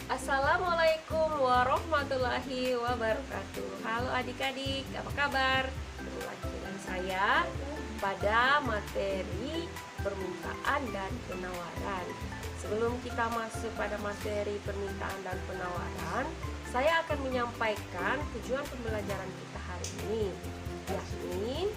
Assalamualaikum warahmatullahi wabarakatuh. Halo adik-adik, apa kabar? Ketemu lagi dengan saya pada materi permintaan dan penawaran. Sebelum kita masuk pada materi permintaan dan penawaran, saya akan menyampaikan tujuan pembelajaran kita hari ini, yakni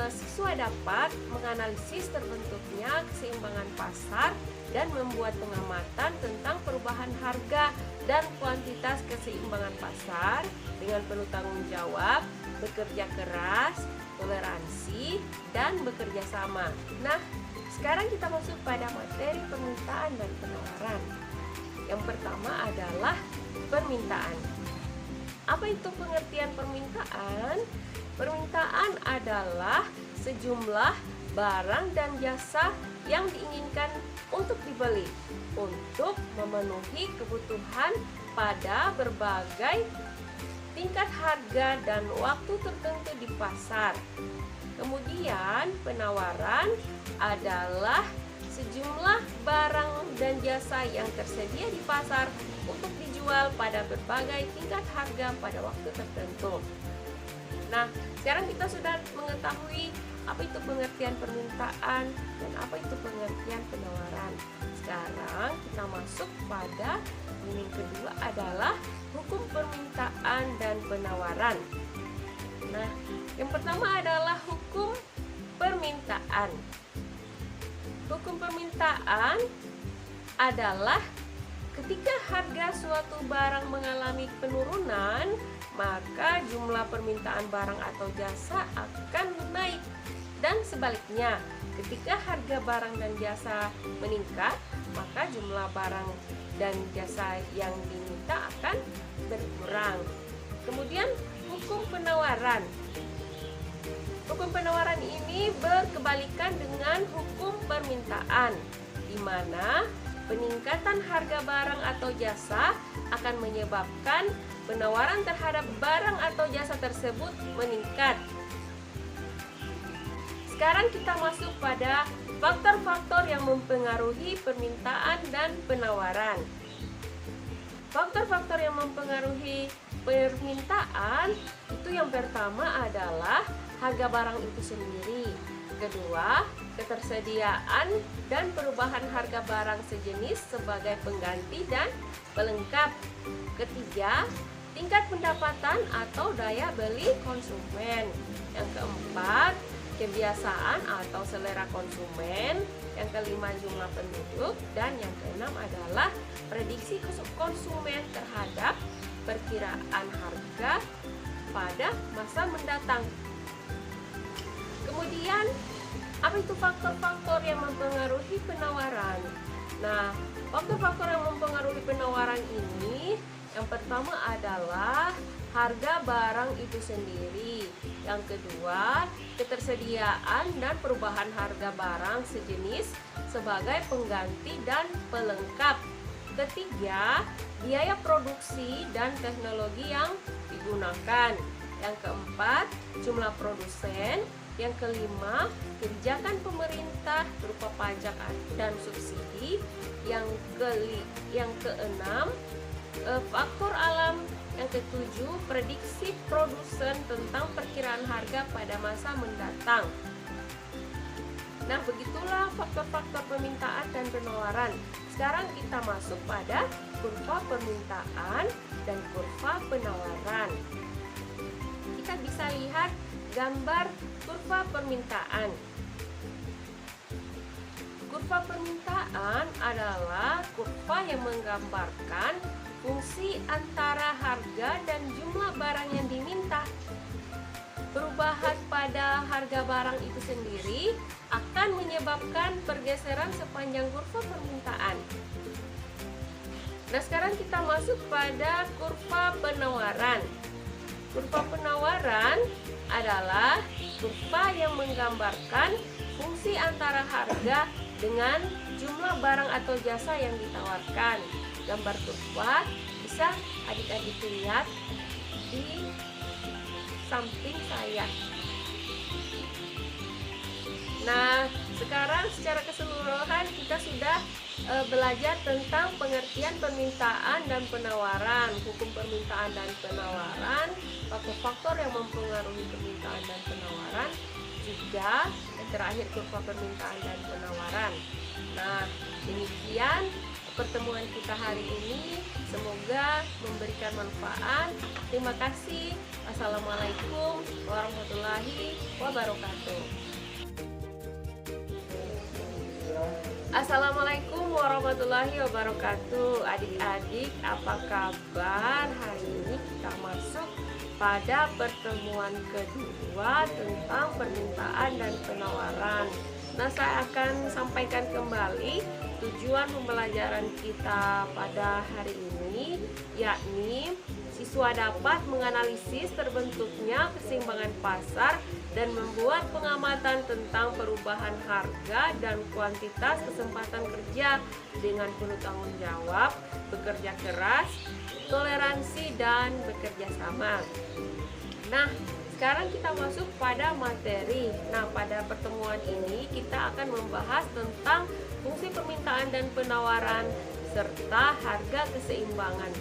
siswa dapat menganalisis terbentuknya keseimbangan pasar dan membuat pengamatan tentang perubahan harga dan kuantitas keseimbangan pasar dengan penuh tanggung jawab, bekerja keras, toleransi, dan bekerja sama. Nah, sekarang kita masuk pada materi permintaan dan penawaran. Yang pertama adalah permintaan. Apa itu pengertian permintaan? Permintaan adalah sejumlah barang dan jasa yang diinginkan untuk dibeli untuk memenuhi kebutuhan pada berbagai tingkat harga dan waktu tertentu di pasar. Kemudian penawaran adalah sejumlah barang dan jasa yang tersedia di pasar untuk dijual pada berbagai tingkat harga pada waktu tertentu. Nah, sekarang kita sudah mengetahui apa itu pengertian permintaan dan apa itu pengertian penawaran. Sekarang kita masuk pada yang kedua adalah hukum permintaan dan penawaran. Nah, yang pertama adalah hukum permintaan. Hukum permintaan adalah ketika harga suatu barang mengalami penurunan, maka jumlah permintaan barang atau jasa akan naik. Dan sebaliknya, ketika harga barang dan jasa meningkat, maka jumlah barang dan jasa yang diminta akan berkurang. Kemudian hukum penawaran. Hukum penawaran ini berkebalikan dengan hukum permintaan, di mana peningkatan harga barang atau jasa akan menyebabkan penawaran terhadap barang atau jasa tersebut meningkat. Sekarang kita masuk pada faktor-faktor yang mempengaruhi permintaan dan penawaran. Faktor-faktor yang mempengaruhi permintaan itu yang pertama adalah harga barang itu sendiri. Kedua, ketersediaan dan perubahan harga barang sejenis sebagai pengganti dan pelengkap. Ketiga, tingkat pendapatan atau daya beli konsumen. Yang keempat, kebiasaan atau selera konsumen. Yang kelima, jumlah penduduk. Dan yang keenam adalah prediksi konsumen terhadap perkiraan harga pada masa mendatang. Kemudian, apa itu faktor-faktor yang mempengaruhi penawaran? Nah, faktor-faktor yang mempengaruhi penawaran ini yang pertama adalah harga barang itu sendiri. Yang kedua, ketersediaan dan perubahan harga barang sejenis sebagai pengganti dan pelengkap. Ketiga, biaya produksi dan teknologi yang digunakan. Yang keempat, jumlah produsen. Yang kelima, kebijakan pemerintah berupa pajak dan subsidi. Yang keenam, faktor alam. Yang ketujuh, prediksi produsen tentang perkiraan harga pada masa mendatang. Nah, begitulah faktor-faktor permintaan dan penawaran. Sekarang kita masuk pada kurva permintaan dan kurva penawaran. Kita bisa lihat gambar kurva permintaan. Kurva permintaan adalah kurva yang menggambarkan fungsi antara harga dan jumlah barang yang diminta. Perubahan pada harga barang itu sendiri akan menyebabkan pergeseran sepanjang kurva permintaan. Nah, sekarang kita masuk pada kurva penawaran. Kurva penawaran adalah kurva yang menggambarkan fungsi antara harga dengan jumlah barang atau jasa yang ditawarkan. Gambar kurva bisa adik-adik lihat di samping saya. Nah, sekarang secara keseluruhan kita sudah belajar tentang pengertian permintaan dan penawaran, hukum permintaan dan penawaran, faktor-faktor yang mempengaruhi permintaan dan penawaran, juga yang terakhir kurva permintaan dan penawaran. Nah, demikian pertemuan kita hari ini. Semoga memberikan manfaat. Terima kasih. Assalamualaikum warahmatullahi wabarakatuh. Assalamualaikum warahmatullahi wabarakatuh. Adik-adik, apa kabar? Hari ini kita masuk pada pertemuan kedua tentang permintaan dan penawaran. Nah, saya akan sampaikan kembali tujuan pembelajaran kita pada hari ini, yakni siswa dapat menganalisis terbentuknya keseimbangan pasar dan membuat pengamatan tentang perubahan harga dan kuantitas kesempatan kerja dengan penuh tanggung jawab, bekerja keras, toleransi, dan bekerja sama. Nah, sekarang kita masuk pada materi. Nah, pada pertemuan ini kita akan membahas tentang fungsi permintaan dan penawaran serta harga keseimbangan.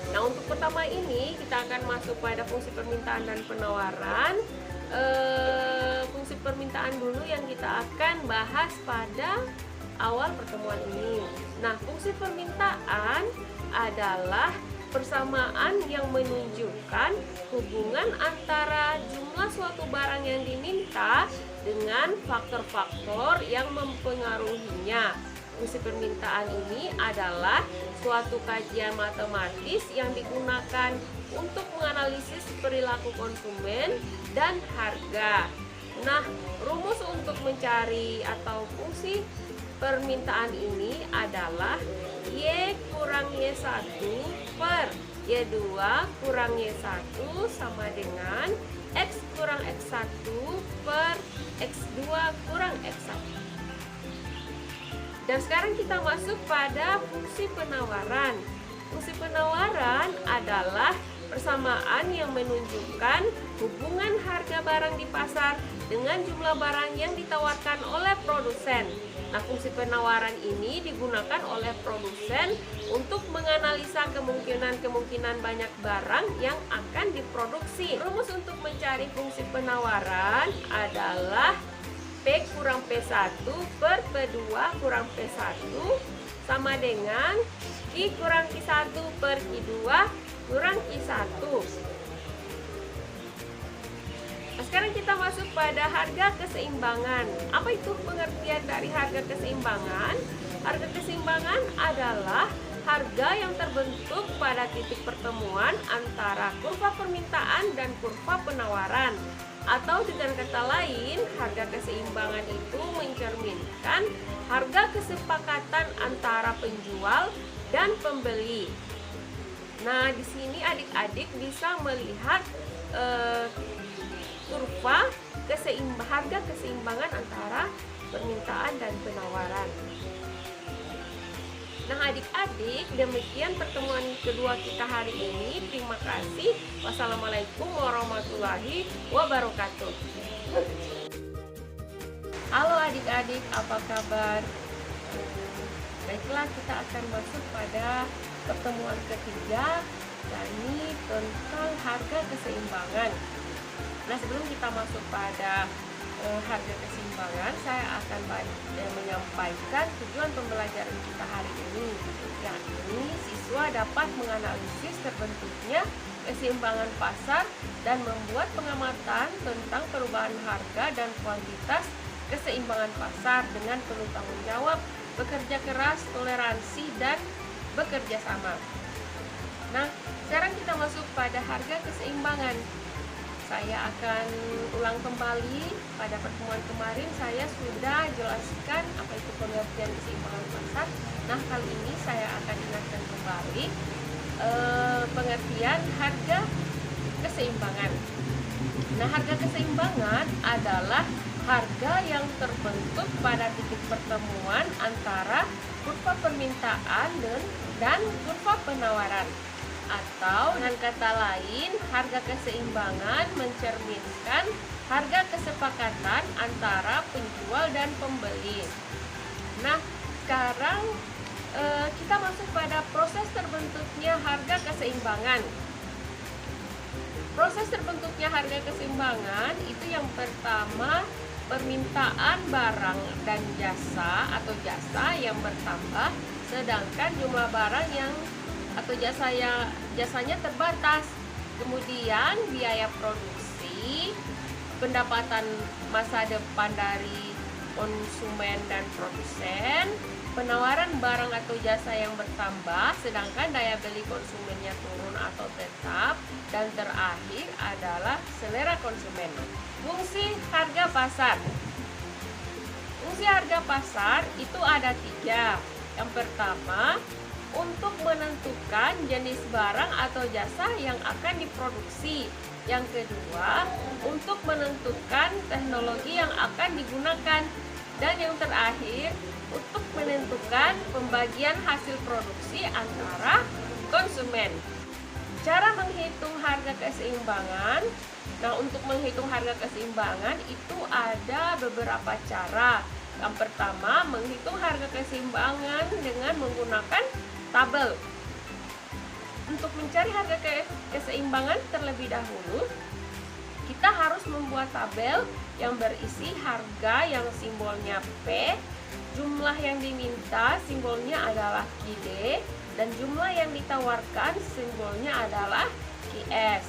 Nah, untuk pertama ini kita akan masuk pada fungsi permintaan dan penawaran. Fungsi permintaan dulu yang kita akan bahas pada awal pertemuan ini. Nah, fungsi permintaan adalah persamaan yang menunjukkan hubungan antara jumlah suatu barang yang diminta dengan faktor-faktor yang mempengaruhinya. Fungsi permintaan ini adalah suatu kajian matematis yang digunakan untuk menganalisis perilaku konsumen dan harga. Nah, rumus untuk mencari atau fungsi permintaan ini adalah Y kurang Y1 per Y2 kurang Y1 sama dengan X kurang X1 per X2 kurang X1. Dan sekarang kita masuk pada fungsi penawaran. Fungsi penawaran adalah persamaan yang menunjukkan hubungan harga barang di pasar dengan jumlah barang yang ditawarkan oleh produsen. Nah, fungsi penawaran ini digunakan oleh produsen untuk menganalisa kemungkinan banyak barang yang akan diproduksi. Rumus untuk mencari fungsi penawaran adalah P kurang P1 per P2 kurang P1 sama dengan Q kurang Q1 per Q2 kurang Q1. Nah, sekarang kita masuk pada harga keseimbangan. Apa itu pengertian dari harga keseimbangan? Harga keseimbangan adalah harga yang terbentuk pada titik pertemuan antara kurva permintaan dan kurva penawaran. Atau dengan kata lain, harga keseimbangan itu mencerminkan harga kesepakatan antara penjual dan pembeli. Nah, di sini adik-adik bisa melihat kurva harga keseimbangan antara permintaan dan penawaran. Nah, adik-adik, demikian pertemuan kedua kita hari ini. Terima kasih. Wassalamualaikum warahmatullahi wabarakatuh. Halo adik-adik, apa kabar? Baiklah, kita akan masuk pada pertemuan ketiga, yakni tentang harga keseimbangan. Nah, sebelum kita masuk pada harga keseimbangan, saya akan menyampaikan tujuan pembelajaran kita hari ini, yakni siswa dapat menganalisis terbentuknya keseimbangan pasar dan membuat pengamatan tentang perubahan harga dan kuantitas keseimbangan pasar dengan penuh tanggung jawab, bekerja keras, toleransi, dan bekerja sama. Nah, sekarang kita masuk pada harga keseimbangan. Saya akan ulang kembali. Pada pertemuan kemarin saya sudah jelaskan apa itu pengertian keseimbangan pasar. Nah, kali ini saya akan ingatkan kembali pengertian harga keseimbangan. Nah, harga keseimbangan adalah harga yang terbentuk pada titik pertemuan antara kurva permintaan dan kurva penawaran. Atau dengan kata lain, harga keseimbangan mencerminkan harga kesepakatan antara penjual dan pembeli. Nah, sekarang kita masuk pada proses terbentuknya harga keseimbangan. Proses terbentuknya harga keseimbangan itu yang pertama, permintaan barang dan jasa atau jasa yang bertambah, sedangkan jumlah barang yang atau jasanya terbatas. Kemudian biaya produksi, pendapatan masa depan dari konsumen dan produsen, penawaran barang atau jasa yang bertambah sedangkan daya beli konsumennya turun atau tetap, dan terakhir adalah selera konsumen. Fungsi harga pasar. Fungsi harga pasar itu ada 3. Yang pertama, untuk menentukan jenis barang atau jasa yang akan diproduksi. Yang kedua, untuk menentukan teknologi yang akan digunakan. Dan yang terakhir, untuk menentukan pembagian hasil produksi antara konsumen. Cara menghitung harga keseimbangan. Nah, untuk menghitung harga keseimbangan itu ada beberapa cara. Yang pertama, menghitung harga keseimbangan dengan menggunakan tabel. Untuk mencari harga keseimbangan terlebih dahulu, kita harus membuat tabel yang berisi harga yang simbolnya P, jumlah yang diminta simbolnya adalah QD, dan jumlah yang ditawarkan simbolnya adalah QS.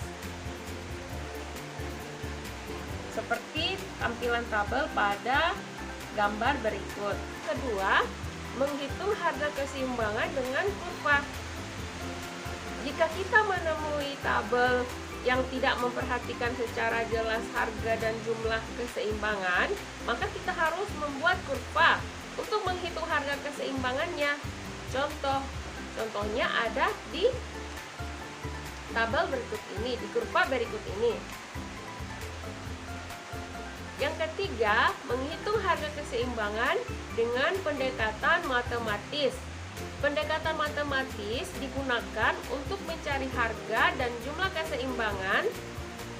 Seperti tampilan tabel pada gambar berikut. Kedua, menghitung harga keseimbangan dengan kurva. Jika kita menemui tabel yang tidak memperhatikan secara jelas harga dan jumlah keseimbangan, maka kita harus membuat kurva untuk menghitung harga keseimbangannya. Contohnya ada di tabel berikut ini, di kurva berikut ini. Yang ketiga, menghitung harga keseimbangan dengan pendekatan matematis. Pendekatan matematis digunakan untuk mencari harga dan jumlah keseimbangan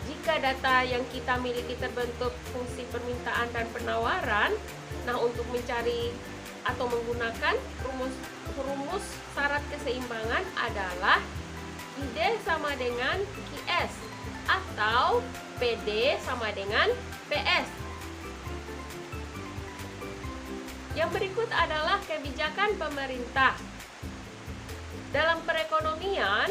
jika data yang kita miliki terbentuk fungsi permintaan dan penawaran. Nah, untuk mencari atau menggunakan rumus syarat keseimbangan adalah QD sama dengan QS atau PD sama dengan PS. Yang berikut adalah kebijakan pemerintah. Dalam perekonomian,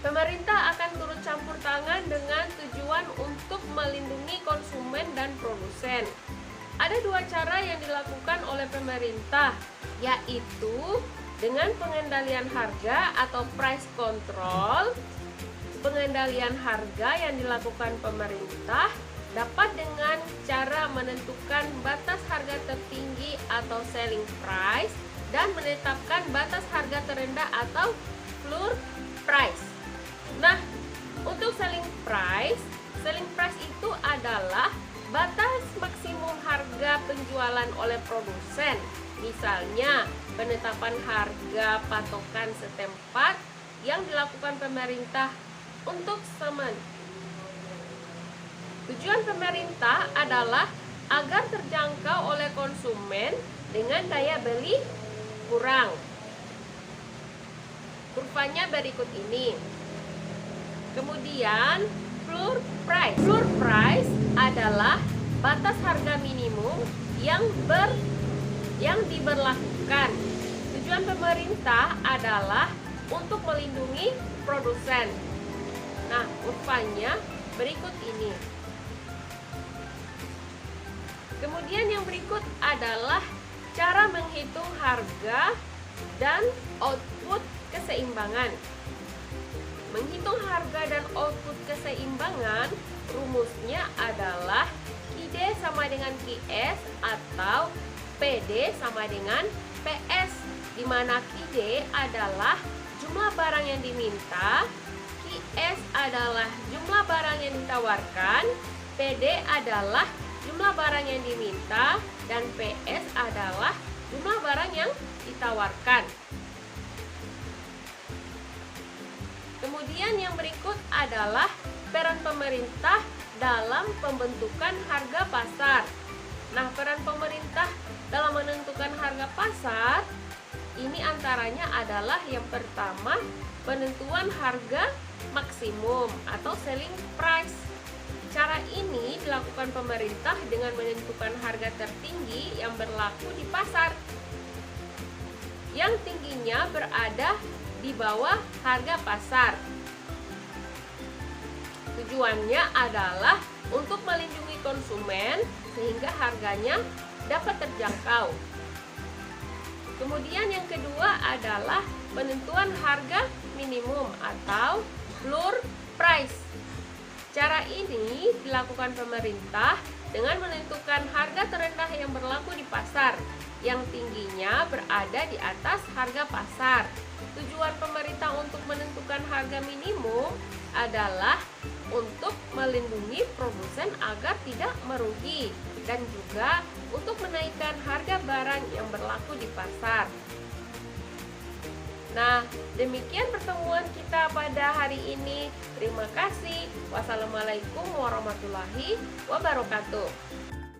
pemerintah akan turut campur tangan dengan tujuan untuk melindungi konsumen dan produsen. Ada 2 cara yang dilakukan oleh pemerintah, yaitu dengan pengendalian harga atau price control. Pengendalian harga yang dilakukan pemerintah dapat dengan cara menentukan batas harga tertinggi atau selling price dan menetapkan batas harga terendah atau floor price. Nah, untuk selling price itu adalah batas maksimum harga penjualan oleh produsen. Misalnya, penetapan harga patokan setempat yang dilakukan pemerintah untuk semen. Tujuan pemerintah adalah agar terjangkau oleh konsumen dengan daya beli kurang. Kurvanya berikut ini. Kemudian floor price. Floor price adalah batas harga minimum yang diberlakukan. Tujuan pemerintah adalah untuk melindungi produsen. Nah, kurvanya berikut ini. Kemudian yang berikut adalah cara menghitung harga dan output keseimbangan. Menghitung harga dan output keseimbangan, rumusnya adalah QD sama dengan QS atau PD sama dengan PS, di mana QD adalah jumlah barang yang diminta, QS adalah jumlah barang yang ditawarkan, PD adalah jumlah barang yang diminta, dan PS adalah jumlah barang yang ditawarkan. Kemudian yang berikut adalah peran pemerintah dalam pembentukan harga pasar. Nah, peran pemerintah dalam menentukan harga pasar ini antaranya adalah yang pertama, penentuan harga maksimum atau selling price. Cara ini dilakukan pemerintah dengan menentukan harga tertinggi yang berlaku di pasar, yang tingginya berada di bawah harga pasar. Tujuannya adalah untuk melindungi konsumen sehingga harganya dapat terjangkau. Kemudian yang kedua adalah penentuan harga minimum atau floor price. Cara ini dilakukan pemerintah dengan menentukan harga terendah yang berlaku di pasar, yang tingginya berada di atas harga pasar. Tujuan pemerintah untuk menentukan harga minimum adalah untuk melindungi produsen agar tidak merugi dan juga untuk menaikkan harga barang yang berlaku di pasar. Nah, demikian pertemuan kita pada hari ini. Terima kasih. Wassalamualaikum warahmatullahi wabarakatuh.